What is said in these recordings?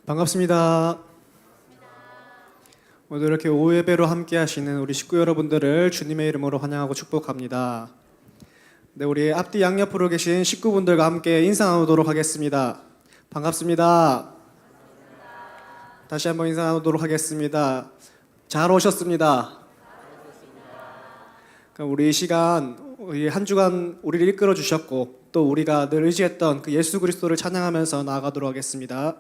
반갑습니다. 오늘 이렇게 오예배로 함께 하시는 우리 식구 여러분들을 주님의 이름으로 환영하고 축복합니다. 네, 우리 앞뒤 양옆으로 계신 식구분들과 함께 인사 나누도록 하겠습니다. 반갑습니다. 다시 한번 인사 나누도록 하겠습니다. 잘 오셨습니다. 우리 이 시간, 한 주간 우리를 이끌어 주셨고 또 우리가 늘 의지했던 그 예수 그리스도를 찬양하면서 나아가도록 하겠습니다.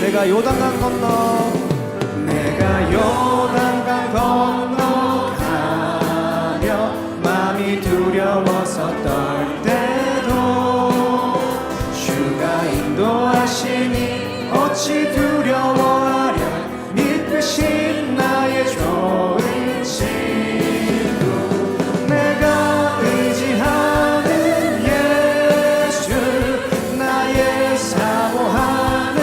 내가 요단강 건너 건너가며 마음이 두려워서 떨 때도 주가 인도하시니 어찌 두려워하랴. 믿으신 나의 좋은 친구 내가 의지하는 예수 나의 사모하는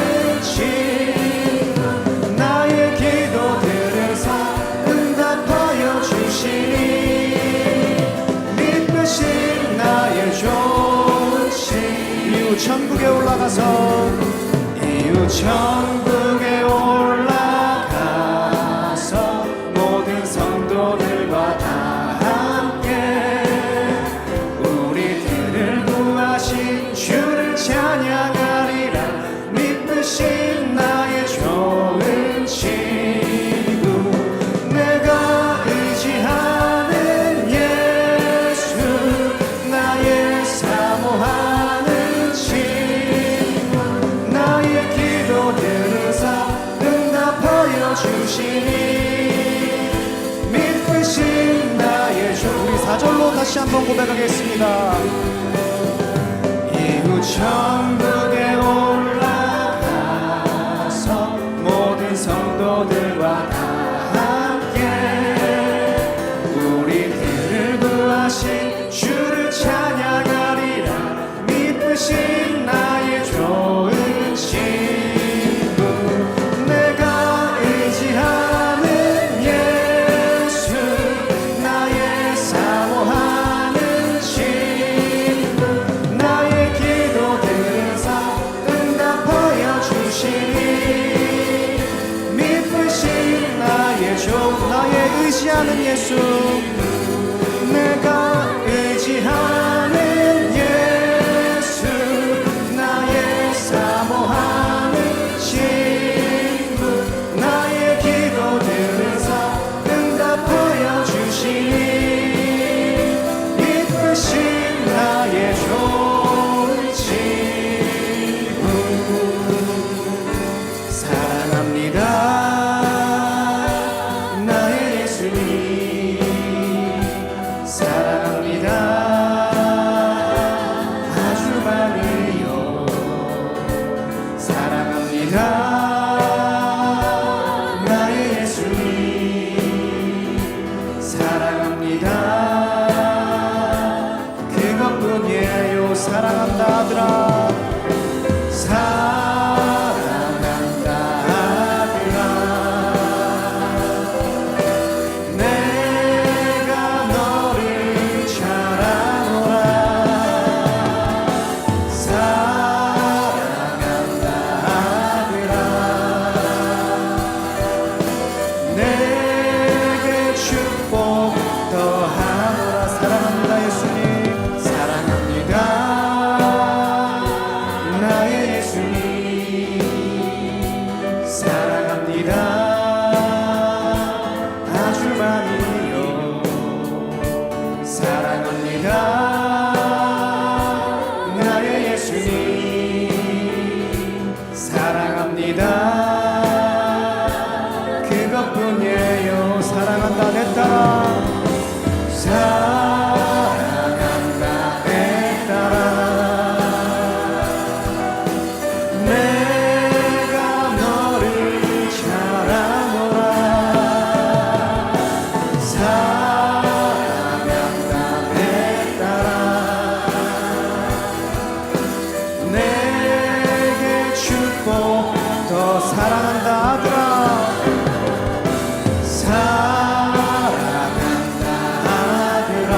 나의 기도 들으사 응답하여 주시니 믿으신 나의 좋은 친구 이후 천국에 올라가서 모든 성도들과 다 함께 우리들을 구하신 주를 찬양하리라. 믿으신 나의 좋은 친구 내가 의지하는 예수 나의 사모하는 친구 나의 기도 들으사 응답하여 주시니 믿으신 나의 좋은 우리 4절로 다시 한번 고백하겠습니다. 이후 천국에 올라가서 모든 성도들과 다 함께 우리들을 구하신 주를 찬양하리라. 믿으신 나의 좋은 친구 내가 의지하는 예수 나의 사모하는 친구 나의 기도 들으사 응답하여 주시니 믿으신 나의 나의 의지하는 예수 내가 의지하는 예수 나의 사모하는 친구 나의 기도 들으사 응답하여 주시니 믿으신 나의 좋은 친구 사랑합니다 나의 예수님 예수님 사랑합니다. 그것뿐이에요. 사랑한다 내 딸아, 사랑한다 내 딸아. 내가 너를 사랑하노라. 사랑한다 내 딸아. 내게 축복 더 사랑한다 아들아. 사랑한다 아들아.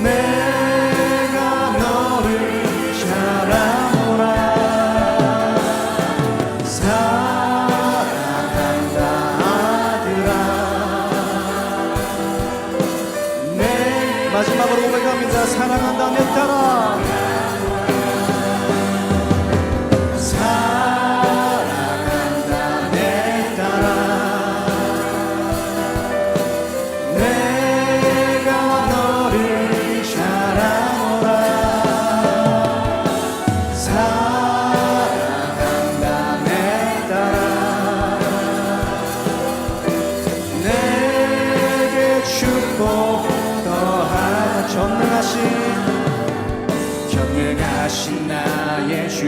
내가 너를 사랑하노라. 사랑한다 아들아. 내 마지막으로 고백합니다. 사랑한다 내 딸아. 사랑한다 내 딸아. 내가 너를 사랑하노라. 사랑한다 내 딸아. 내게 축복 더하고 전능하신 나의 주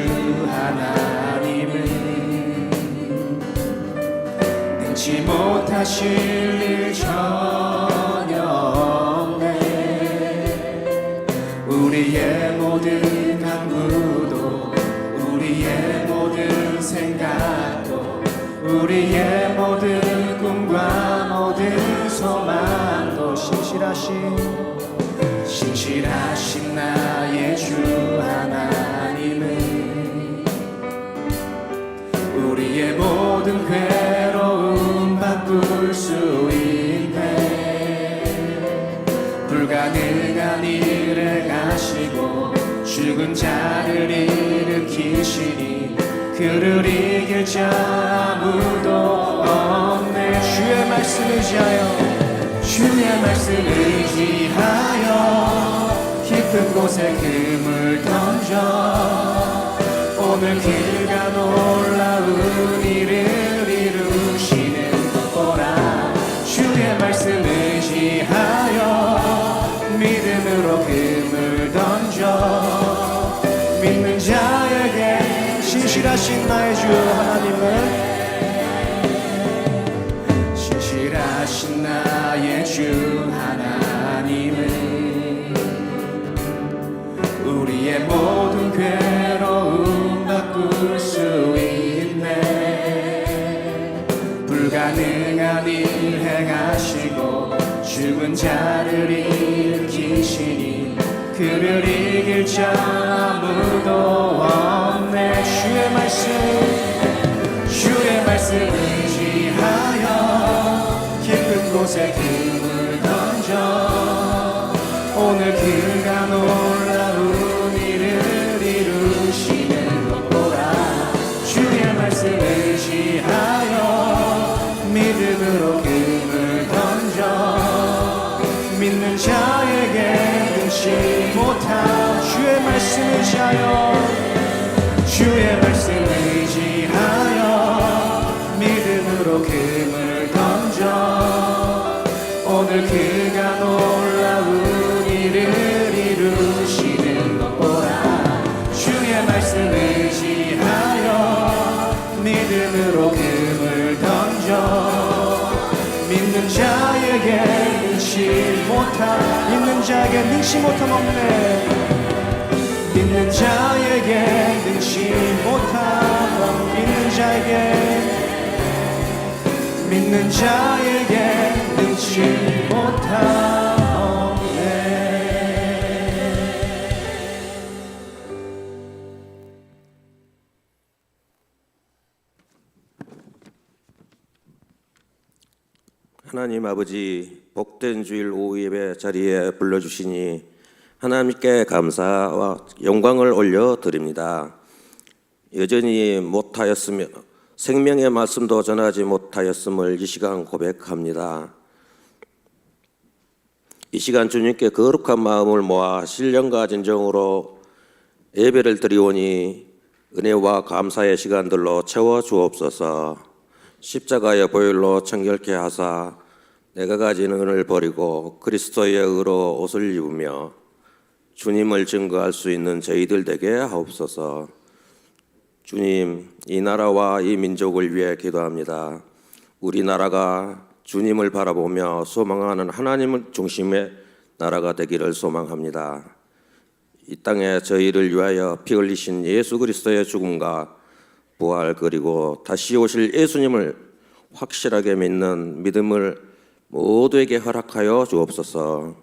하나님은 능치 못하실 일 전혀 없네. 우리의 모든 간구도 우리의 모든 생각도 우리의 모든 꿈과 모든 소망도 신실하신 나의 주 하나님은 우리의 모든 괴로움 바꿀 수 있네. 불가능한 일을 하시고 죽은 자를 일으키시니 그를 이길 자 아무도 없네. 주의 말씀 의지하여 깊은 곳에 금을 던져 오늘 길가 놀라운 일을 이루시는 보라. 주의 말씀 의지하여 믿음으로 금을 던져 믿는 자에게 신실하신 나의 주 하나님은 신실하신 나의 주 하나님은 우리의 모든 괴로움 바꿀 수 있네. 불가능한 일 행하시고 죽은 자를 일으키시니 그를 이길 자 아무도 없네. 주의 말씀 의지하여 깊은 곳에 금을 던져 오늘 그가 놀라운 일을 이루시는 것 보라. 주의 말씀 의지하여 믿음으로 금을 던져 믿는 자에게 능치 못한 주의 말씀 의지하여 믿음으로 금을 던져 오늘 그가 놀라운 일을 이루시는 것 보라. 주의 말씀 의지하여 믿음으로 금을 던져 믿는 자에게 능치 못함 없네. 믿는 자에게 능치 못함 믿는 자에게 능치 못함 없네. 하나님 아버지, 복된 주일 오후 예배 자리에 불러주시니 하나님께 감사와 영광을 올려드립니다. 여전히 못하였으며 생명의 말씀도 전하지 못하였음을 이 시간 고백합니다. 이 시간 주님께 거룩한 마음을 모아 신령과 진정으로 예배를 드리오니 은혜와 감사의 시간들로 채워 주옵소서. 십자가의 보혈로 청결케 하사 내가 가진 은을 버리고 그리스도의 의로 옷을 입으며 주님을 증거할 수 있는 저희들 되게 하옵소서. 주님, 이 나라와 이 민족을 위해 기도합니다. 우리나라가 주님을 바라보며 소망하는 하나님을 중심의 나라가 되기를 소망합니다. 이 땅에 저희를 위하여 피 흘리신 예수 그리스도의 죽음과 부활 그리고 다시 오실 예수님을 확실하게 믿는 믿음을 모두에게 허락하여 주옵소서.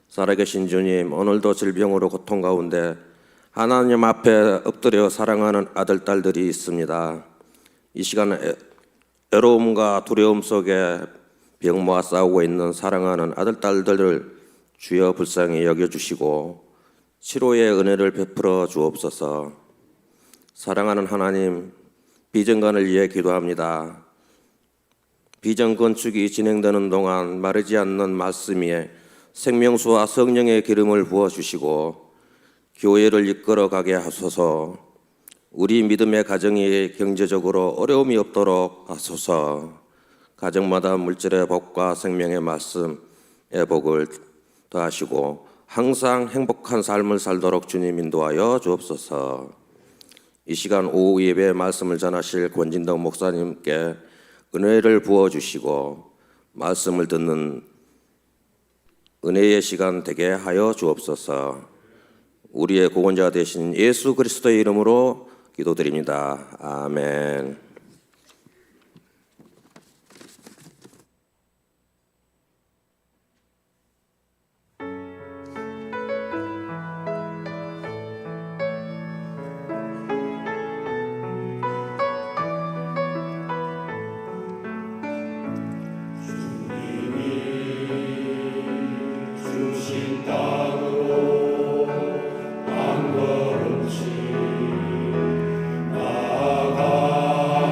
살아계신 주님, 오늘도 질병으로 고통 가운데 하나님 앞에 엎드려 사랑하는 아들, 딸들이 있습니다. 이 시간에 외로움과 두려움 속에 병모아 싸우고 있는 사랑하는 아들, 딸들을 주여 불쌍히 여겨주시고 치료의 은혜를 베풀어 주옵소서. 사랑하는 하나님, 비전관을 위해 기도합니다. 비전 건축이 진행되는 동안 마르지 않는 말씀 위에 생명수와 성령의 기름을 부어주시고 교회를 이끌어가게 하소서. 우리 믿음의 가정이 경제적으로 어려움이 없도록 하소서. 가정마다 물질의 복과 생명의 말씀의 복을 더하시고 항상 행복한 삶을 살도록 주님 인도하여 주옵소서. 이 시간 오후 예배 말씀을 전하실 권진덕 목사님께 은혜를 부어주시고 말씀을 듣는 은혜의 시간 되게 하여 주옵소서. 우리의 구원자 되신 예수 그리스도의 이름으로 기도드립니다. 아멘. 나가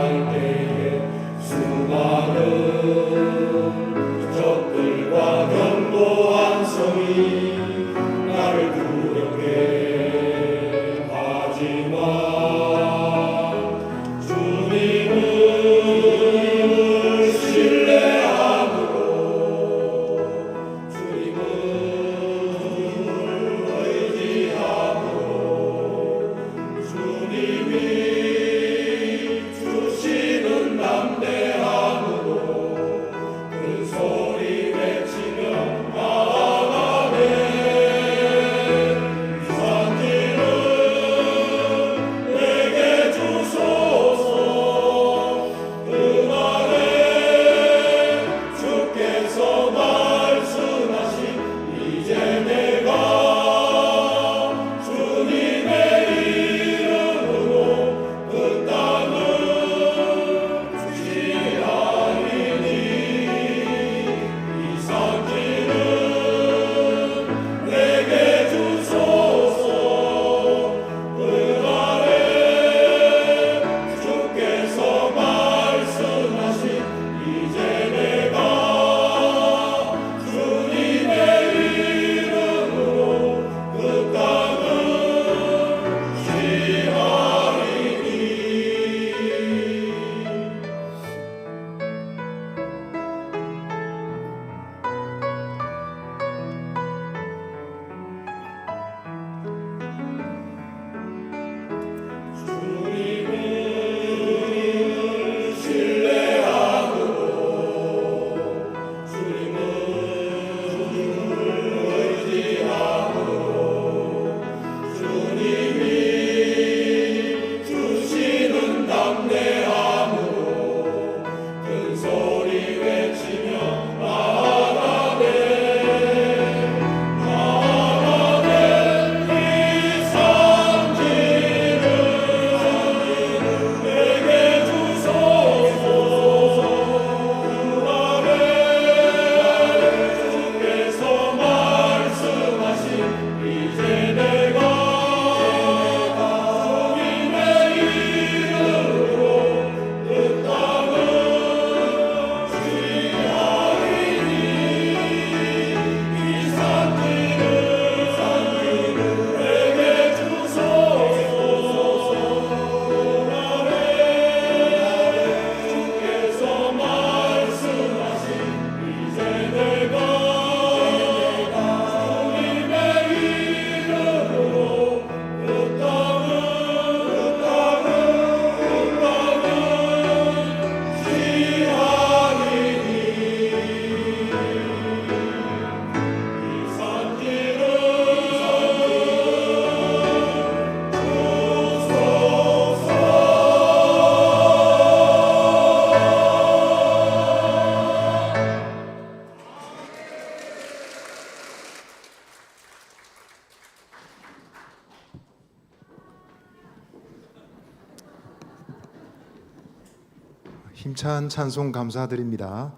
힘찬 찬송 감사드립니다.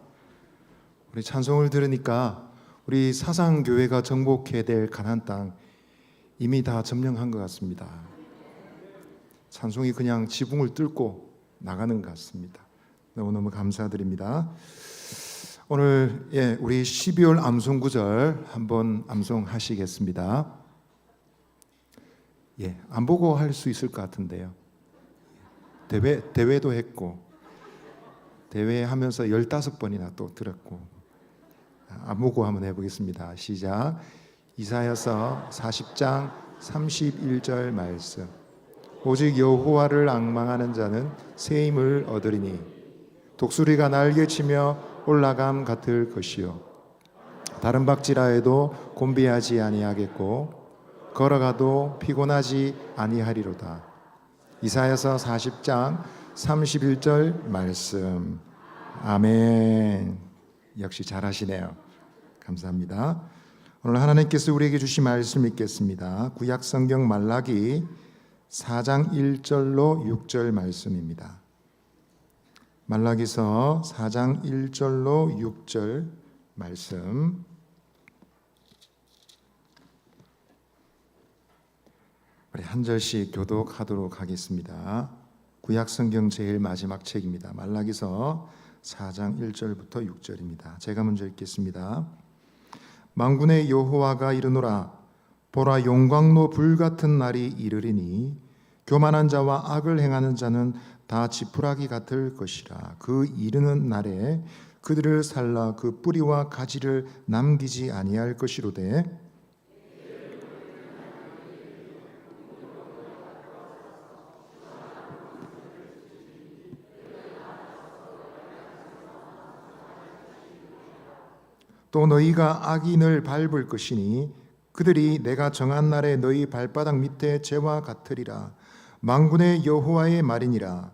우리 찬송을 들으니까 우리 사상교회가 정복해야 될 가나안 땅 이미 다 점령한 것 같습니다. 찬송이 그냥 지붕을 뚫고 나가는 것 같습니다. 너무너무 감사드립니다. 오늘 우리 12월 암송구절 한번 암송하시겠습니다. 안 보고 할 수 있을 것 같은데요. 대회도 했고 대회하면서 15번이나 또 들었고 안 보고 한번 해보겠습니다. 시작. 이사야서 40장 31절 말씀. 오직 여호와를 앙망하는 자는 새 힘을 얻으리니 독수리가 날개치며 올라감 같을 것이요 다른 박지라에도 곤비하지 아니하겠고 걸어가도 피곤하지 아니하리로다. 이사야서 40장 31절 말씀. 아멘. 역시 잘하시네요. 감사합니다. 오늘 하나님께서 우리에게 주신 말씀 읽겠습니다. 구약 성경 말라기 4장 1절로 6절 말씀입니다. 말라기서 4장 1절로 6절 말씀. 우리 한 절씩 교독하도록 하겠습니다. 구약 성경 제일 마지막 책입니다. 말라기서 4장 1절부터 6절입니다. 제가 먼저 읽겠습니다. 만군의 여호와가 이르노라. 보라, 용광로 불같은 날이 이르리니 교만한 자와 악을 행하는 자는 다 지푸라기 같을 것이라. 그 이르는 날에 그들을 살라 그 뿌리와 가지를 남기지 아니할 것이로되 또 너희가 악인을 밟을 것이니 그들이 내가 정한 날에 너희 발바닥 밑에 재와 같으리라. 만군의 여호와의 말이니라.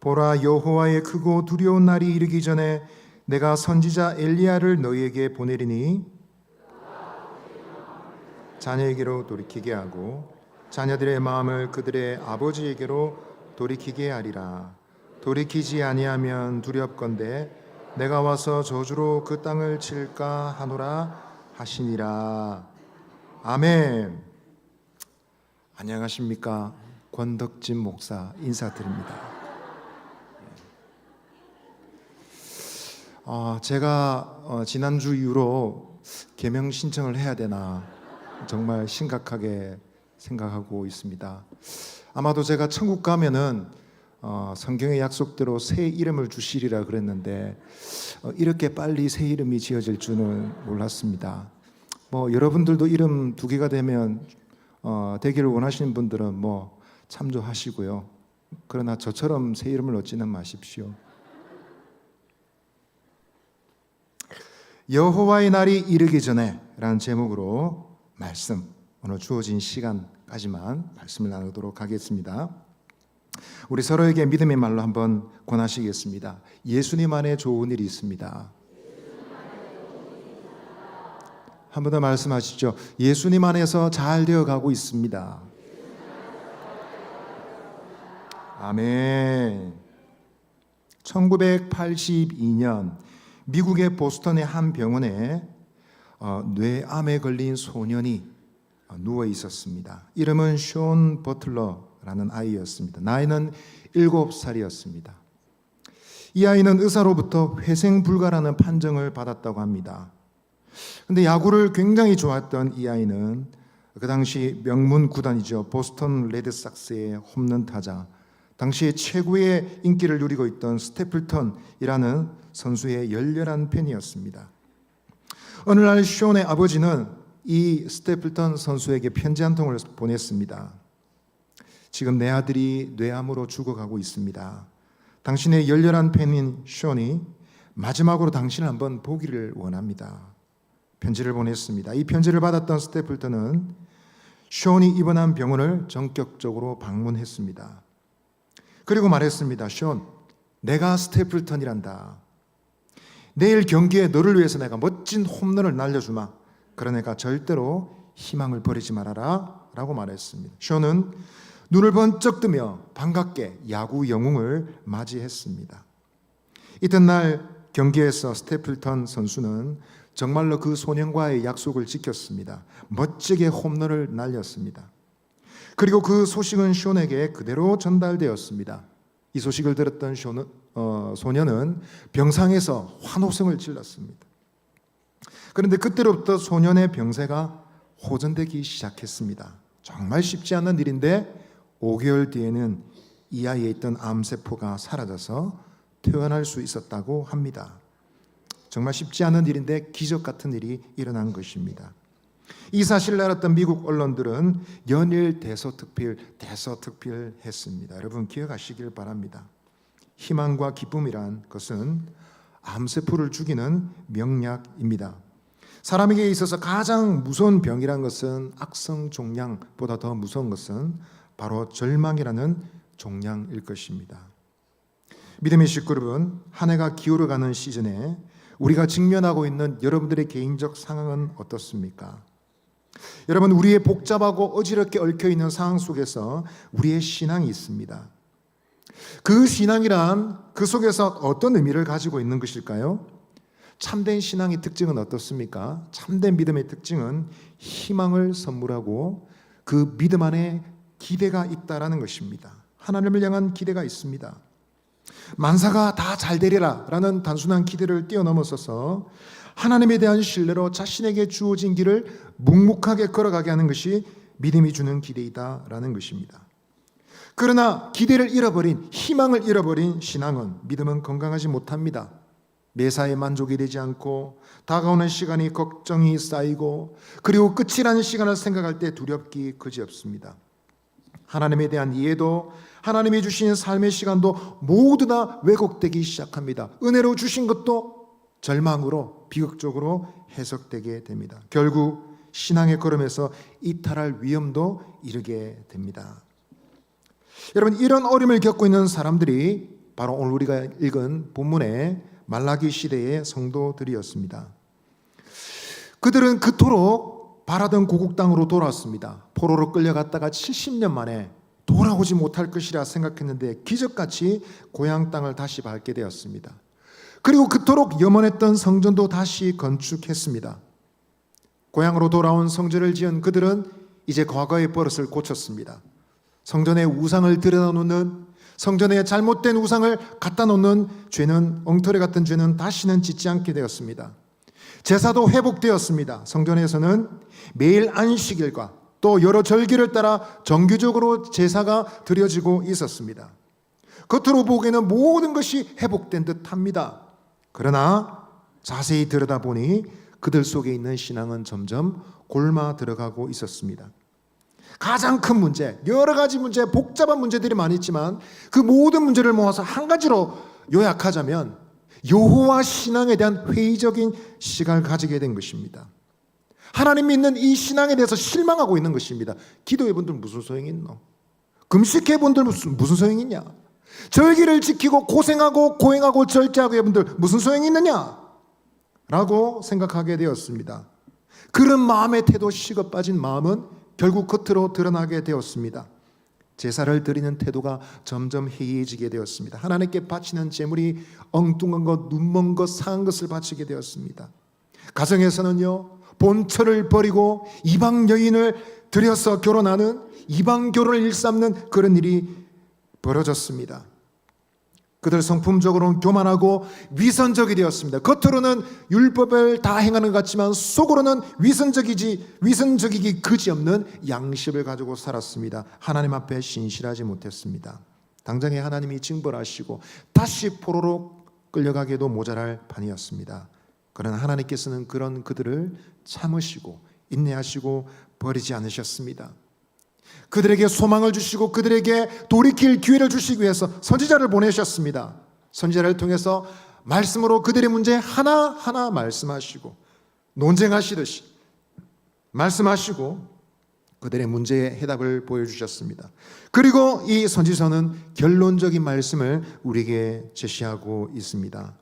보라, 여호와의 크고 두려운 날이 이르기 전에 내가 선지자 엘리야를 너희에게 보내리니 자녀에게로 돌이키게 하고 자녀들의 마음을 그들의 아버지에게로 돌이키게 하리라. 돌이키지 아니하면 두렵건대 내가 와서 저주로 그 땅을 칠까 하노라 하시니라. 아멘. 안녕하십니까? 권덕진 목사 인사드립니다. 제가 지난주 이후로 개명 신청을 해야 되나 정말 심각하게 생각하고 있습니다. 아마도 제가 천국 가면은 성경의 약속대로 새 이름을 주시리라 그랬는데 이렇게 빨리 새 이름이 지어질 줄은 몰랐습니다. 여러분들도 이름 2개가 되면 되기를 원하시는 분들은 참조하시고요. 그러나 저처럼 새 이름을 얻지는 마십시오. 여호와의 날이 이르기 전에 라는 제목으로 말씀, 오늘 주어진 시간까지만 말씀을 나누도록 하겠습니다. 우리 서로에게 믿음의 말로 한번 권하시겠습니다. 예수님 안에 좋은 일이 있습니다. 한 번 더 말씀하시죠. 예수님 안에서 잘 되어가고 있습니다. 아멘. 1982년 미국의 보스턴의 한 병원에 뇌암에 걸린 소년이 누워 있었습니다. 이름은 숀 버틀러라는 아이였습니다. 나이는 7살이었습니다. 이 아이는 의사로부터 회생 불가라는 판정을 받았다고 합니다. 그런데 야구를 굉장히 좋아했던 이 아이는 그 당시 명문 구단이죠. 보스턴 레드삭스의 홈런 타자, 당시에 최고의 인기를 누리고 있던 스태플턴이라는 선수의 열렬한 팬이었습니다. 어느 날 숀의 아버지는 이 스태플턴 선수에게 편지 한 통을 보냈습니다. 지금 내 아들이 뇌암으로 죽어가고 있습니다. 당신의 열렬한 팬인 숀이 마지막으로 당신을 한번 보기를 원합니다. 편지를 보냈습니다. 이 편지를 받았던 스태플턴은 숀이 입원한 병원을 전격적으로 방문했습니다. 그리고 말했습니다. 숀, 내가 스태플턴이란다. 내일 경기에 너를 위해서 내가 멋진 홈런을 날려주마. 그러니까 절대로 희망을 버리지 말아라 라고 말했습니다. 쇼는 눈을 번쩍 뜨며 반갑게 야구 영웅을 맞이했습니다. 이튿날 경기에서 스태플턴 선수는 정말로 그 소년과의 약속을 지켰습니다. 멋지게 홈런을 날렸습니다. 그리고 그 소식은 쇼에게 그대로 전달되었습니다. 이 소식을 들었던 소년은 병상에서 환호성을 질렀습니다. 그런데 그때로부터 소년의 병세가 호전되기 시작했습니다. 정말 쉽지 않은 일인데 5개월 뒤에는 이 아이에 있던 암세포가 사라져서 퇴원할 수 있었다고 합니다. 정말 쉽지 않은 일인데 기적 같은 일이 일어난 것입니다. 이 사실을 알았던 미국 언론들은 연일 대서특필했습니다. 여러분 기억하시길 바랍니다. 희망과 기쁨이란 것은 암세포를 죽이는 명약입니다. 사람에게 있어서 가장 무서운 병이란 것은 악성 종양보다 더 무서운 것은 바로 절망이라는 종양일 것입니다. 믿음의 식구 여러분, 한 해가 기울어가는 시즌에 우리가 직면하고 있는 여러분들의 개인적 상황은 어떻습니까? 여러분, 우리의 복잡하고 어지럽게 얽혀있는 상황 속에서 우리의 신앙이 있습니다. 그 신앙이란 그 속에서 어떤 의미를 가지고 있는 것일까요? 참된 신앙의 특징은 어떻습니까? 참된 믿음의 특징은 희망을 선물하고 그 믿음 안에 기대가 있다라는 것입니다. 하나님을 향한 기대가 있습니다. 만사가 다 잘 되리라 라는 단순한 기대를 뛰어넘어서서 하나님에 대한 신뢰로 자신에게 주어진 길을 묵묵하게 걸어가게 하는 것이 믿음이 주는 기대이다라는 것입니다. 그러나 기대를 잃어버린, 희망을 잃어버린 신앙은, 믿음은 건강하지 못합니다. 매사에 만족이 되지 않고 다가오는 시간이 걱정이 쌓이고 그리고 끝이라는 시간을 생각할 때 두렵기 그지없습니다. 하나님에 대한 이해도 하나님이 주신 삶의 시간도 모두 다 왜곡되기 시작합니다. 은혜로 주신 것도 절망으로 비극적으로 해석되게 됩니다. 결국 신앙의 걸음에서 이탈할 위험도 이르게 됩니다. 여러분, 이런 어려움을 겪고 있는 사람들이 바로 오늘 우리가 읽은 본문의 말라기 시대의 성도들이었습니다. 그들은 그토록 바라던 고국 땅으로 돌아왔습니다. 포로로 끌려갔다가 70년 만에 돌아오지 못할 것이라 생각했는데 기적같이 고향 땅을 다시 밟게 되었습니다. 그리고 그토록 염원했던 성전도 다시 건축했습니다. 고향으로 돌아온 성전을 지은 그들은 이제 과거의 버릇을 고쳤습니다. 성전의 우상을 들여다놓는, 성전에 잘못된 우상을 갖다 놓는 죄는, 엉터리 같은 죄는 다시는 짓지 않게 되었습니다. 제사도 회복되었습니다. 성전에서는 매일 안식일과 또 여러 절기를 따라 정기적으로 제사가 드려지고 있었습니다. 겉으로 보기에는 모든 것이 회복된 듯합니다. 그러나 자세히 들여다보니 그들 속에 있는 신앙은 점점 골마 들어가고 있었습니다. 가장 큰 문제, 여러 가지 문제, 복잡한 문제들이 많이 있지만 그 모든 문제를 모아서 한 가지로 요약하자면 여호와 신앙에 대한 회의적인 시각을 가지게 된 것입니다. 하나님 믿는 이 신앙에 대해서 실망하고 있는 것입니다. 기도해 본들 무슨 소용이 있노? 금식해 본들 무슨 소용이 있냐? 절기를 지키고 고생하고 고행하고 절제하고 해본들 무슨 소용이 있느냐? 라고 생각하게 되었습니다. 그런 마음의 태도, 식어 빠진 마음은 결국 겉으로 드러나게 되었습니다. 제사를 드리는 태도가 점점 해이해지게 되었습니다. 하나님께 바치는 제물이 엉뚱한 것, 눈먼 것, 상한 것을 바치게 되었습니다. 가정에서는요, 본처를 버리고 이방 여인을 들여서 결혼하는, 이방 결혼을 일삼는 그런 일이 벌어졌습니다. 그들 성품적으로는 교만하고 위선적이 되었습니다. 겉으로는 율법을 다 행하는 것 같지만 속으로는 위선적이기 그지없는 양심을 가지고 살았습니다. 하나님 앞에 신실하지 못했습니다. 당장에 하나님이 징벌하시고 다시 포로로 끌려가기도 모자랄 판이었습니다. 그러나 하나님께서는 그런 그들을 참으시고 인내하시고 버리지 않으셨습니다. 그들에게 소망을 주시고 그들에게 돌이킬 기회를 주시기 위해서 선지자를 보내셨습니다. 선지자를 통해서 말씀으로 그들의 문제 하나하나 말씀하시고 논쟁하시듯이 말씀하시고 그들의 문제의 해답을 보여주셨습니다. 그리고 이 선지서는 결론적인 말씀을 우리에게 제시하고 있습니다.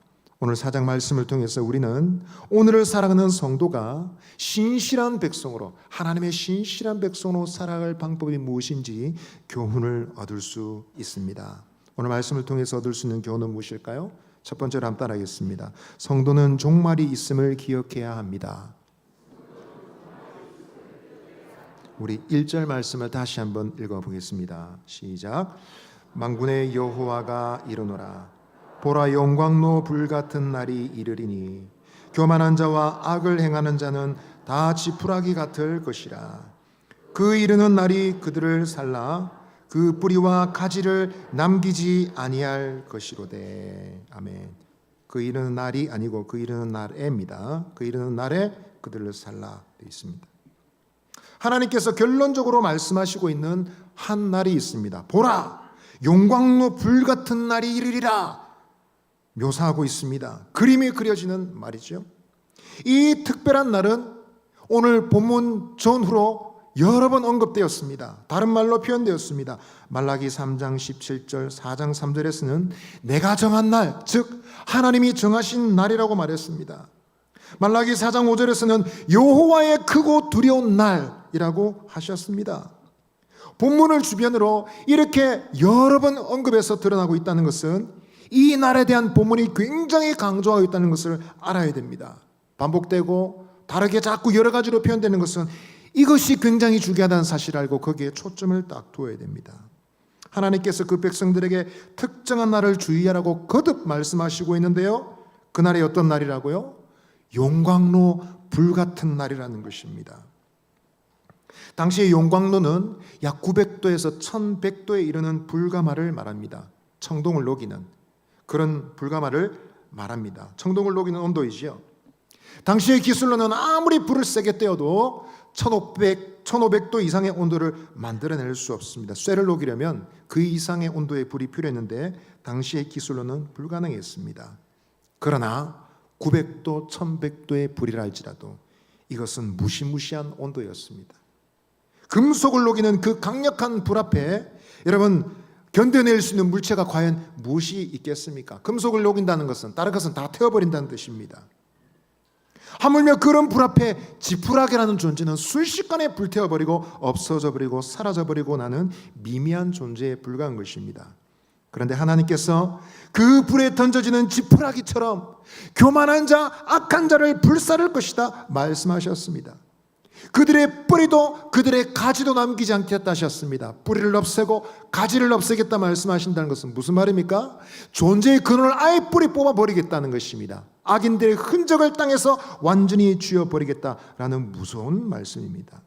오늘 4장 말씀을 통해서 우리는 오늘을 살아가는 성도가 신실한 백성으로, 하나님의 신실한 백성으로 살아갈 방법이 무엇인지 교훈을 얻을 수 있습니다. 오늘 말씀을 통해서 얻을 수 있는 교훈은 무엇일까요? 첫 번째로 한번 따라하겠습니다. 성도는 종말이 있음을 기억해야 합니다. 우리 1절 말씀을 다시 한번 읽어보겠습니다. 시작. 만군의 여호와가 이르노라. 보라, 영광로 불같은 날이 이르리니 교만한 자와 악을 행하는 자는 다 지푸라기 같을 것이라. 그 이르는 날이 그들을 살라 그 뿌리와 가지를 남기지 아니할 것이로되. 아멘. 그 이르는 날이 아니고 그 이르는 날에입니다. 그 이르는 날에 그들을 살라 되어 있습니다. 하나님께서 결론적으로 말씀하시고 있는 한 날이 있습니다. 보라, 용광로 불같은 날이 이르리라 묘사하고 있습니다. 그림이 그려지는 말이죠. 이 특별한 날은 오늘 본문 전후로 여러 번 언급되었습니다. 다른 말로 표현되었습니다. 말라기 3장 17절, 4장 3절에서는 내가 정한 날, 즉 하나님이 정하신 날이라고 말했습니다. 말라기 4장 5절에서는 여호와의 크고 두려운 날이라고 하셨습니다. 본문을 주변으로 이렇게 여러 번 언급해서 드러나고 있다는 것은 이 날에 대한 본문이 굉장히 강조하고 있다는 것을 알아야 됩니다. 반복되고 다르게 자꾸 여러 가지로 표현되는 것은 이것이 굉장히 중요하다는 사실을 알고 거기에 초점을 딱 두어야 됩니다. 하나님께서 그 백성들에게 특정한 날을 주의하라고 거듭 말씀하시고 있는데요. 그날이 어떤 날이라고요? 용광로 불같은 날이라는 것입니다. 당시의 용광로는 약 900도에서 1100도에 이르는 불가마를 말합니다. 청동을 녹이는 그런 불가마를 말합니다. 청동을 녹이는 온도이지요. 당시의 기술로는 아무리 불을 세게 떼어도 1500도 이상의 온도를 만들어낼 수 없습니다. 쇠를 녹이려면 그 이상의 온도의 불이 필요했는데 당시의 기술로는 불가능했습니다. 그러나 900도, 1100도의 불이라 할지라도 이것은 무시무시한 온도였습니다. 금속을 녹이는 그 강력한 불 앞에 여러분 견뎌낼 수 있는 물체가 과연 무엇이 있겠습니까? 금속을 녹인다는 것은 다른 것은 다 태워버린다는 뜻입니다. 하물며 그런 불 앞에 지푸라기라는 존재는 순식간에 불태워버리고 없어져버리고 사라져버리고 나는 미미한 존재에 불과한 것입니다. 그런데 하나님께서 그 불에 던져지는 지푸라기처럼 교만한 자, 악한 자를 불사를 것이다 말씀하셨습니다. 그들의 뿌리도 그들의 가지도 남기지 않겠다 하셨습니다. 뿌리를 없애고 가지를 없애겠다 말씀하신다는 것은 무슨 말입니까? 존재의 근원을 아예 뿌리 뽑아버리겠다는 것입니다. 악인들의 흔적을 땅에서 완전히 쥐어버리겠다라는 무서운 말씀입니다.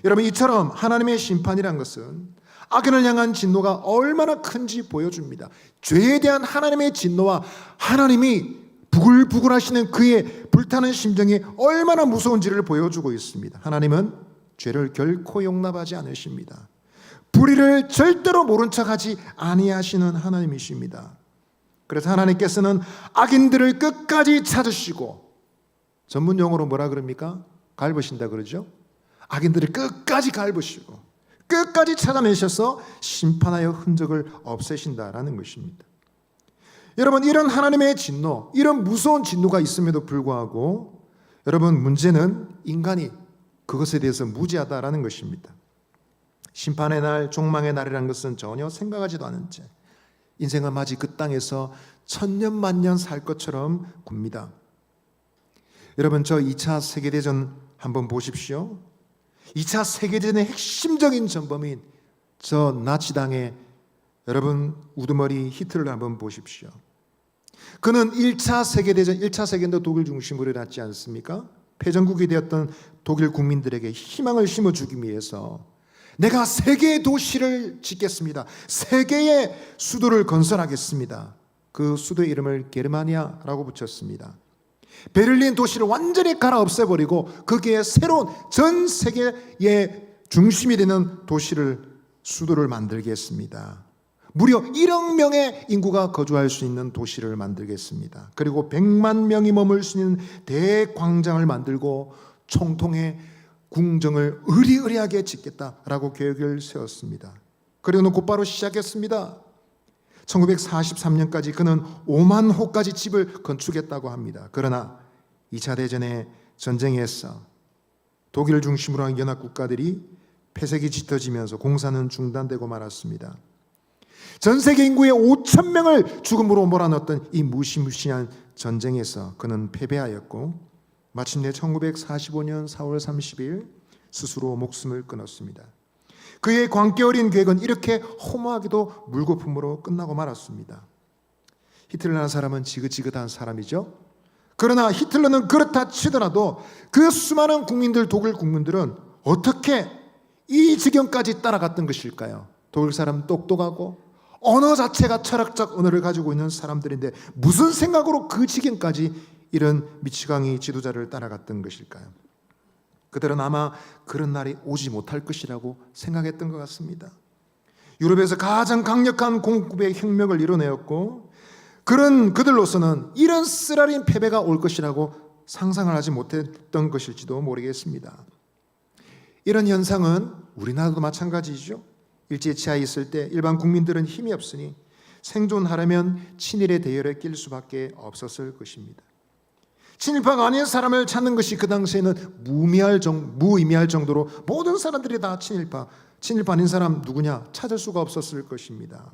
여러분, 이처럼 하나님의 심판이란 것은 악인을 향한 진노가 얼마나 큰지 보여줍니다. 죄에 대한 하나님의 진노와 하나님이 부글부글 하시는 그의 불타는 심정이 얼마나 무서운지를 보여주고 있습니다. 하나님은 죄를 결코 용납하지 않으십니다. 불의를 절대로 모른 척하지 아니하시는 하나님이십니다. 그래서 하나님께서는 악인들을 끝까지 찾으시고, 전문 용어로 뭐라 그럽니까? 갈으신다 그러죠. 악인들을 끝까지 갈으시고 끝까지 찾아내셔서 심판하여 흔적을 없애신다라는 것입니다. 여러분, 이런 하나님의 진노, 이런 무서운 진노가 있음에도 불구하고 여러분, 문제는 인간이 그것에 대해서 무지하다라는 것입니다. 심판의 날, 종망의 날이라는 것은 전혀 생각하지도 않은 채 인생을 마치 그 땅에서 천년 만년 살 것처럼 굽니다. 여러분, 저 2차 세계대전 한번 보십시오. 2차 세계대전의 핵심적인 전범인 저 나치당의 여러분 우두머리 히틀러를 한번 보십시오. 그는 1차 세계대전, 1차 세계대전 독일 중심으로 일어났지 않습니까? 패전국이 되었던 독일 국민들에게 희망을 심어주기 위해서 내가 세계의 도시를 짓겠습니다. 세계의 수도를 건설하겠습니다. 그 수도의 이름을 게르마니아라고 붙였습니다. 베를린 도시를 완전히 갈아 없애버리고 거기에 새로운 전 세계의 중심이 되는 도시를, 수도를 만들겠습니다. 무려 1억 명의 인구가 거주할 수 있는 도시를 만들겠습니다. 그리고 100만 명이 머물 수 있는 대광장을 만들고 총통의 궁정을 으리으리하게 짓겠다라고 계획을 세웠습니다. 그리고는 곧바로 시작했습니다. 1943년까지 그는 5만 호까지 집을 건축했다고 합니다. 그러나 2차 대전의 전쟁에서 독일 중심으로 한 연합국가들이 폐색이 짙어지면서 공사는 중단되고 말았습니다. 전 세계 인구의 5천 명을 죽음으로 몰아넣었던 이 무시무시한 전쟁에서 그는 패배하였고 마침내 1945년 4월 30일 스스로 목숨을 끊었습니다. 그의 광기 어린 계획은 이렇게 허무하게도 물거품으로 끝나고 말았습니다. 히틀러라는 사람은 지긋지긋한 사람이죠. 그러나 히틀러는 그렇다 치더라도 그 수많은 국민들, 독일 국민들은 어떻게 이 지경까지 따라갔던 것일까요? 독일 사람 똑똑하고 언어 자체가 철학적 언어를 가지고 있는 사람들인데 무슨 생각으로 그 지경까지 이런 미치광이 지도자를 따라갔던 것일까요? 그들은 아마 그런 날이 오지 못할 것이라고 생각했던 것 같습니다. 유럽에서 가장 강력한 공급의 혁명을 이뤄내었고 그런 그들로서는 이런 쓰라린 패배가 올 것이라고 상상을 하지 못했던 것일지도 모르겠습니다. 이런 현상은 우리나라도 마찬가지죠. 일제치하에 있을 때 일반 국민들은 힘이 없으니 생존하려면 친일의 대열에 낄 수밖에 없었을 것입니다. 친일파가 아닌 사람을 찾는 것이 그 당시에는 무의미할 정도로 모든 사람들이 다 친일파 아닌 사람 누구냐 찾을 수가 없었을 것입니다.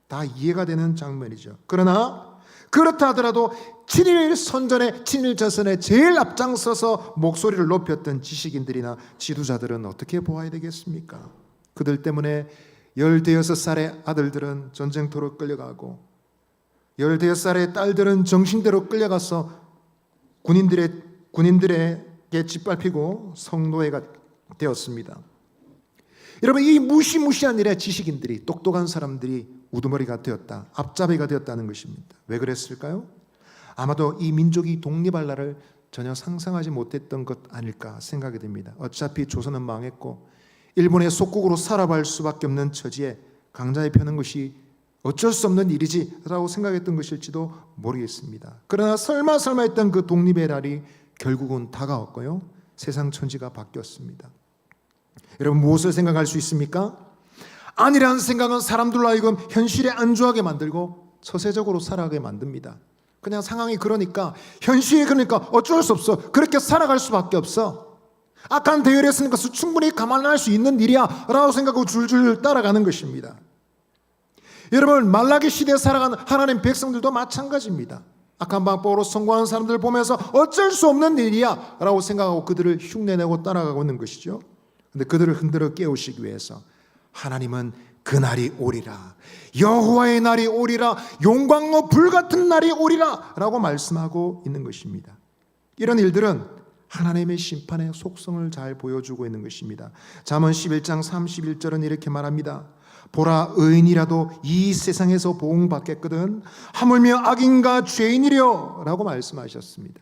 다 이해가 되는 장면이죠. 그러나 그렇다 하더라도 친일 선전에 친일 저선에 제일 앞장서서 목소리를 높였던 지식인들이나 지도자들은 어떻게 보아야 되겠습니까? 그들 때문에 15살의 아들들은 전쟁터로 끌려가고 15살의 딸들은 정신대로 끌려가서 군인들에게 짓밟히고 성노예가 되었습니다. 여러분, 이 무시무시한 일에 지식인들이, 똑똑한 사람들이 우두머리가 되었다, 앞잡이가 되었다는 것입니다. 왜 그랬을까요? 아마도 이 민족이 독립할 날을 전혀 상상하지 못했던 것 아닐까 생각이 됩니다. 어차피 조선은 망했고 일본의 속국으로 살아갈 수밖에 없는 처지에 강자에 펴는 것이 어쩔 수 없는 일이지라고 생각했던 것일지도 모르겠습니다. 그러나 설마 했던 그 독립의 날이 결국은 다가왔고요. 세상 천지가 바뀌었습니다. 여러분, 무엇을 생각할 수 있습니까? 아니라는 생각은 사람들로 하여금 현실에 안주하게 만들고 처세적으로 살아가게 만듭니다. 그냥 상황이 그러니까, 현실이 그러니까 어쩔 수 없어, 그렇게 살아갈 수밖에 없어, 악한 대열에 있으니까 충분히 감안할 수 있는 일이야 라고 생각하고 줄줄 따라가는 것입니다. 여러분, 말라기 시대에 살아가는 하나님 백성들도 마찬가지입니다. 악한 방법으로 성공하는 사람들을 보면서 어쩔 수 없는 일이야 라고 생각하고 그들을 흉내내고 따라가고 있는 것이죠. 그런데 그들을 흔들어 깨우시기 위해서 하나님은 그날이 오리라, 여호와의 날이 오리라, 용광로 불같은 날이 오리라 라고 말씀하고 있는 것입니다. 이런 일들은 하나님의 심판의 속성을 잘 보여주고 있는 것입니다. 잠언 11장 31절은 이렇게 말합니다. 보라, 의인이라도 이 세상에서 보응받겠거든 하물며 악인과 죄인이려 라고 말씀하셨습니다.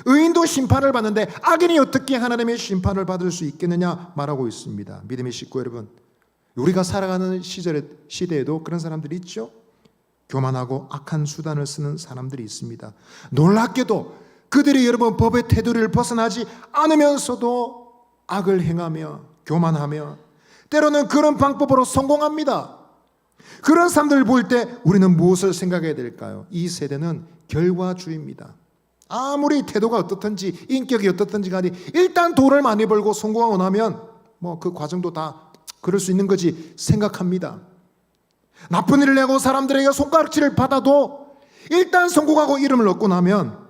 의인도 심판을 받는데 악인이 어떻게 하나님의 심판을 받을 수 있겠느냐 말하고 있습니다. 믿음의 식구 여러분, 우리가 살아가는 시대에도 그런 사람들이 있죠. 교만하고 악한 수단을 쓰는 사람들이 있습니다. 놀랍게도 그들이 여러분 법의 테두리를 벗어나지 않으면서도 악을 행하며 교만하며 때로는 그런 방법으로 성공합니다. 그런 사람들을 볼 때 우리는 무엇을 생각해야 될까요? 이 세대는 결과주의입니다. 아무리 태도가 어떻든지 인격이 어떻든지 간에 일단 돈을 많이 벌고 성공하고 나면 뭐 그 과정도 다 그럴 수 있는 거지 생각합니다. 나쁜 일을 내고 사람들에게 손가락질을 받아도 일단 성공하고 이름을 얻고 나면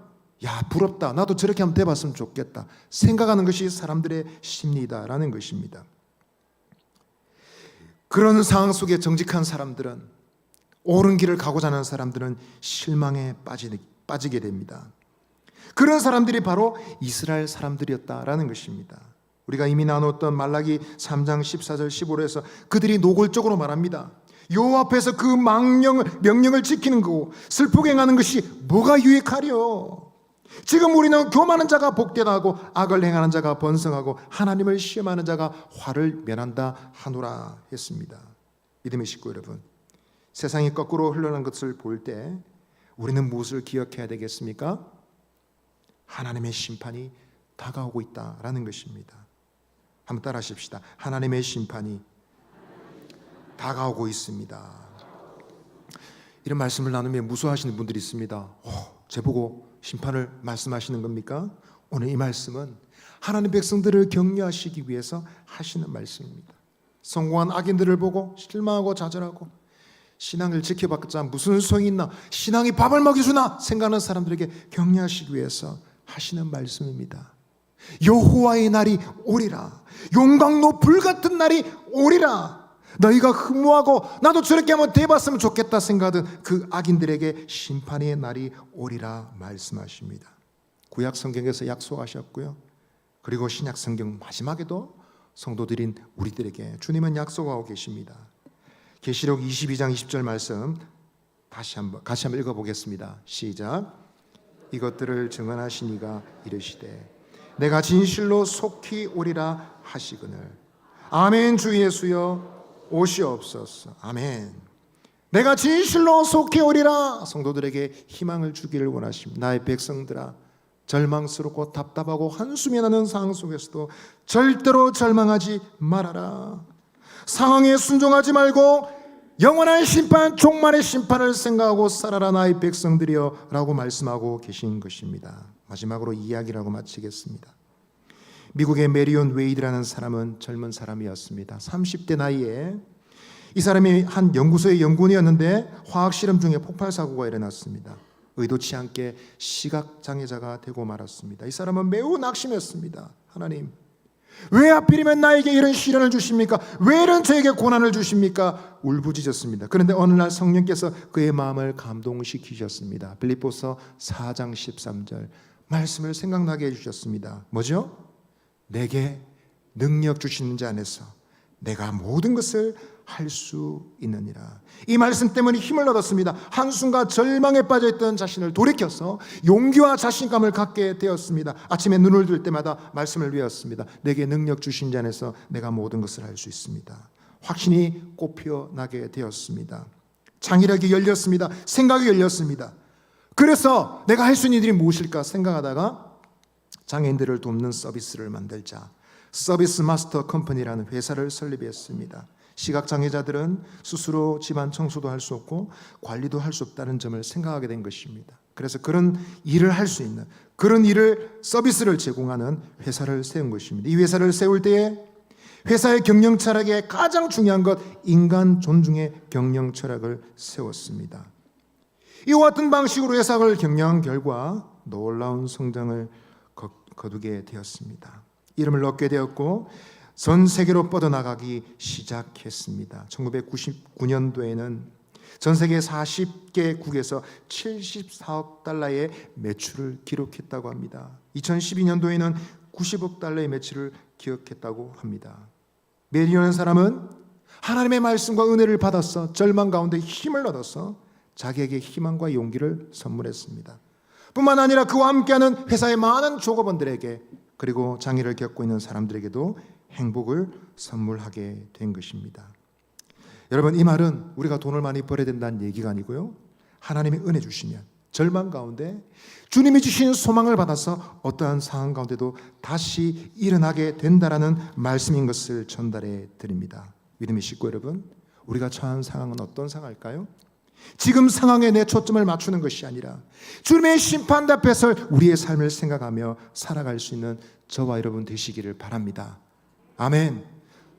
야, 부럽다, 나도 저렇게 한번 돼봤으면 좋겠다 생각하는 것이 사람들의 심리다라는 것입니다. 그런 상황 속에 정직한 사람들은, 옳은 길을 가고자 하는 사람들은 실망에 빠지게 됩니다. 그런 사람들이 바로 이스라엘 사람들이었다라는 것입니다. 우리가 이미 나눴던 말라기 3장 14절 15절에서 그들이 노골적으로 말합니다. 여호와 앞에서 그 명령을 지키는 거고 슬프게 행하는 것이 뭐가 유익하려? 지금 우리는 교만한 자가 복되다하고 악을 행하는 자가 번성하고 하나님을 시험하는 자가 화를 면한다 하노라 했습니다. 믿음의 식구 여러분, 세상이 거꾸로 흘러가는 것을 볼 때 우리는 무엇을 기억해야 되겠습니까? 하나님의 심판이 다가오고 있다라는 것입니다. 한번 따라 하십시다. 하나님의 심판이 다가오고 있습니다. 이런 말씀을 나누며 무서워하시는 분들이 있습니다. 제보고 심판을 말씀하시는 겁니까? 오늘 이 말씀은 하나님 백성들을 격려하시기 위해서 하시는 말씀입니다. 성공한 악인들을 보고 실망하고 좌절하고 신앙을 지켜봤자 무슨 소용이 있나, 신앙이 밥을 먹여주나 생각하는 사람들에게 격려하시기 위해서 하시는 말씀입니다. 여호와의 날이 오리라. 용광로 불같은 날이 오리라. 너희가 흠모하고 나도 저렇게 한번 돼봤으면 좋겠다 생각하던 그 악인들에게 심판의 날이 오리라 말씀하십니다. 구약 성경에서 약속하셨고요, 그리고 신약 성경 마지막에도 성도들인 우리들에게 주님은 약속하고 계십니다. 계시록 22장 20절 말씀 같이 한번 읽어보겠습니다. 시작. 이것들을 증언하신 이가 이르시되 내가 진실로 속히 오리라 하시거늘. 아멘. 주 예수여 오시옵소서. 아멘. 내가 진실로 속히 오리라. 성도들에게 희망을 주기를 원하십니다. 나의 백성들아, 절망스럽고 답답하고 한숨이 나는 상황 속에서도 절대로 절망하지 말아라. 상황에 순종하지 말고 영원한 심판, 종말의 심판을 생각하고 살아라 나의 백성들이여 라고 말씀하고 계신 것입니다. 마지막으로 이야기라고 마치겠습니다. 미국의 메리온 웨이드라는 사람은 젊은 사람이었습니다. 30대 나이에 이 사람이 한 연구소의 연구원이었는데 화학실험 중에 폭발사고가 일어났습니다. 의도치 않게 시각장애자가 되고 말았습니다. 이 사람은 매우 낙심했습니다. 하나님, 왜 하필이면 나에게 이런 시련을 주십니까? 왜 이런 저에게 고난을 주십니까? 울부짖었습니다. 그런데 어느 날 성령께서 그의 마음을 감동시키셨습니다. 빌립보서 4장 13절 말씀을 생각나게 해주셨습니다. 뭐죠? 내게 능력 주시는 자 안에서 내가 모든 것을 할 수 있느니라. 이 말씀 때문에 힘을 얻었습니다. 한순간 절망에 빠져있던 자신을 돌이켜서 용기와 자신감을 갖게 되었습니다. 아침에 눈을 들 때마다 말씀을 외웠습니다. 내게 능력 주신 자 안에서 내가 모든 것을 할 수 있습니다. 확신이 꽃피어나게 되었습니다. 창의력이 열렸습니다. 생각이 열렸습니다. 그래서 내가 할 수 있는 일이 무엇일까 생각하다가 장애인들을 돕는 서비스를 만들자 서비스 마스터 컴퍼니라는 회사를 설립했습니다. 시각장애자들은 스스로 집안 청소도 할 수 없고 관리도 할 수 없다는 점을 생각하게 된 것입니다. 그래서 그런 일을 할 수 있는, 그런 일을 서비스를 제공하는 회사를 세운 것입니다. 이 회사를 세울 때에 회사의 경영 철학에 가장 중요한 것, 인간 존중의 경영 철학을 세웠습니다. 이와 같은 방식으로 회사를 경영한 결과 놀라운 성장을 거두게 되었습니다. 이름을 얻게 되었고 전 세계로 뻗어나가기 시작했습니다. 1999년도에는 전 세계 40개국에서 74억 달러의 매출을 기록했다고 합니다. 2012년도에는 90억 달러의 매출을 기록했다고 합니다. 메리라는 사람은 하나님의 말씀과 은혜를 받아서 절망 가운데 힘을 얻어서 자기에게 희망과 용기를 선물했습니다. 뿐만 아니라 그와 함께하는 회사의 많은 조합원들에게, 그리고 장애를 겪고 있는 사람들에게도 행복을 선물하게 된 것입니다. 여러분, 이 말은 우리가 돈을 많이 벌어야 된다는 얘기가 아니고요, 하나님의 은혜 주시면 절망 가운데 주님이 주신 소망을 받아서 어떠한 상황 가운데도 다시 일어나게 된다라는 말씀인 것을 전달해 드립니다. 믿음의 식구 여러분, 우리가 처한 상황은 어떤 상황일까요? 지금 상황에 내 초점을 맞추는 것이 아니라 주님의 심판 앞에서 우리의 삶을 생각하며 살아갈 수 있는 저와 여러분 되시기를 바랍니다. 아멘.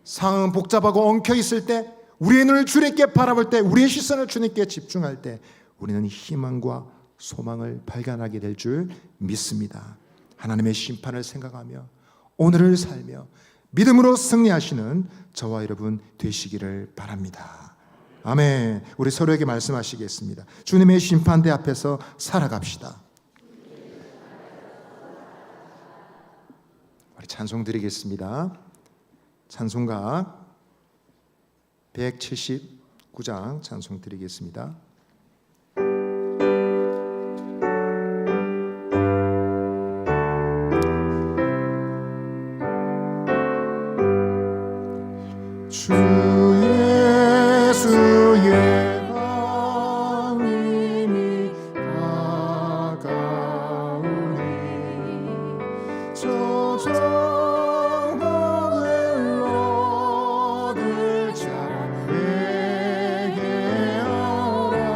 상황은 복잡하고 엉켜 있을 때, 우리의 눈을 주님께 바라볼 때, 우리의 시선을 주님께 집중할 때 우리는 희망과 소망을 발견하게 될 줄 믿습니다. 하나님의 심판을 생각하며 오늘을 살며 믿음으로 승리하시는 저와 여러분 되시기를 바랍니다. 아멘. 우리 서로에게 말씀하시겠습니다. 주님의 심판대 앞에서 살아갑시다. 우리 찬송 드리겠습니다. 찬송가 179장 찬송 드리겠습니다. 주 예수의 강림이 다가오니 저 정복을 얻을 자에게 하라.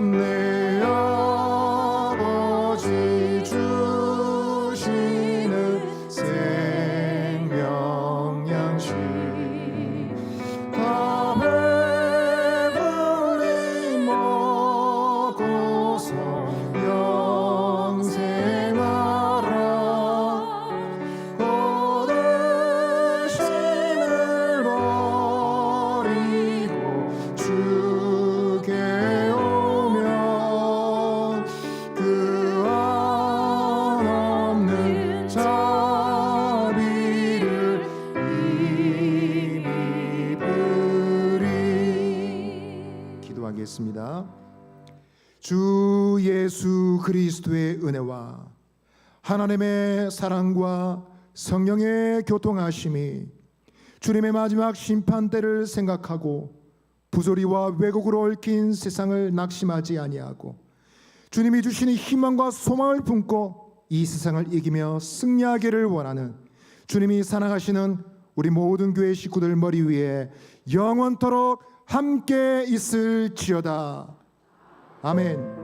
내 아버지 주시는 생명 양식 다 배불리 먹고서 영생하라 고대심을 버리고 주께 오면 그 한없는 자비를 힘입으리. 기도하겠습니다. 주 예수 그리스도의 은혜와 하나님의 사랑과 성령의 교통하심이 주님의 마지막 심판 때를 생각하고 부조리와 왜곡으로 얽힌 세상을 낙심하지 아니하고 주님이 주시는 희망과 소망을 품고 이 세상을 이기며 승리하기를 원하는 주님이 사랑하시는 우리 모든 교회 식구들 머리 위에 영원토록 함께 있을지어다. 아멘.